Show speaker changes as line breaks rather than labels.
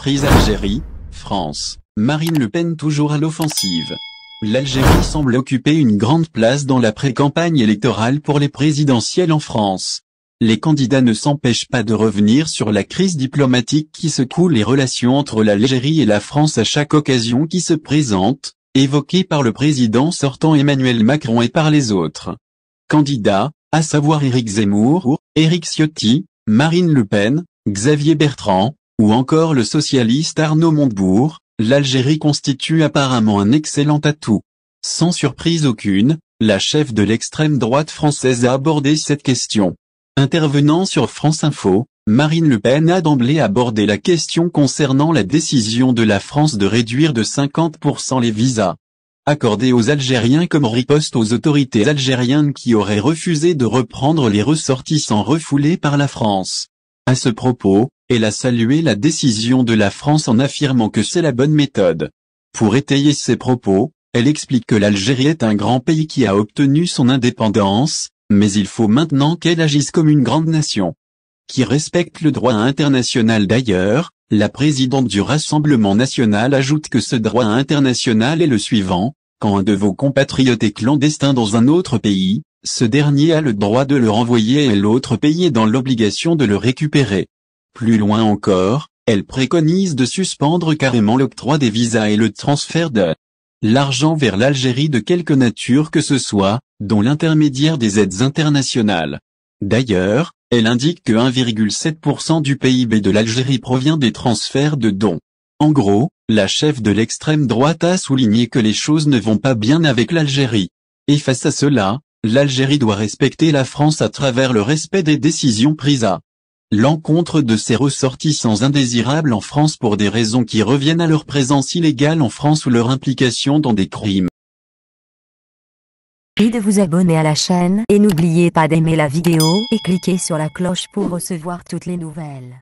Reprise Algérie, France. Marine Le Pen toujours à l'offensive. L'Algérie semble occuper une grande place dans la pré-campagne électorale pour les présidentielles en France. Les candidats ne s'empêchent pas de revenir sur la crise diplomatique qui secoue les relations entre l'Algérie et la France à chaque occasion qui se présente, évoquée par le président sortant Emmanuel Macron et par les autres candidats, à savoir Éric Zemmour, Éric Ciotti, Marine Le Pen, Xavier Bertrand, ou encore le socialiste Arnaud Montebourg. L'Algérie constitue apparemment un excellent atout. Sans surprise aucune, la chef de l'extrême droite française a abordé cette question. Intervenant sur France Info, Marine Le Pen a d'emblée abordé la question concernant la décision de la France de réduire de 50% les visas accordés aux Algériens comme riposte aux autorités algériennes qui auraient refusé de reprendre les ressortissants refoulés par la France. À ce propos, elle a salué la décision de la France en affirmant que c'est la bonne méthode. Pour étayer ses propos, elle explique que l'Algérie est un grand pays qui a obtenu son indépendance, mais il faut maintenant qu'elle agisse comme une grande nation qui respecte le droit international. D'ailleurs, la présidente du Rassemblement national ajoute que ce droit international est le suivant: quand un de vos compatriotes est clandestin dans un autre pays, ce dernier a le droit de le renvoyer et l'autre pays est dans l'obligation de le récupérer. Plus loin encore, elle préconise de suspendre carrément l'octroi des visas et le transfert de l'argent vers l'Algérie de quelque nature que ce soit, dont l'intermédiaire des aides internationales. D'ailleurs, elle indique que 1,7% du PIB de l'Algérie provient des transferts de dons. En gros, la chef de l'extrême droite a souligné que les choses ne vont pas bien avec l'Algérie. Et face à cela, l'Algérie doit respecter la France à travers le respect des décisions prises à l'encontre de ses ressortissants indésirables en France pour des raisons qui reviennent à leur présence illégale en France ou leur implication dans des crimes.
Merci de vous abonner à la chaîne et n'oubliez pas d'aimer la vidéo et cliquer sur la cloche pour recevoir toutes les nouvelles.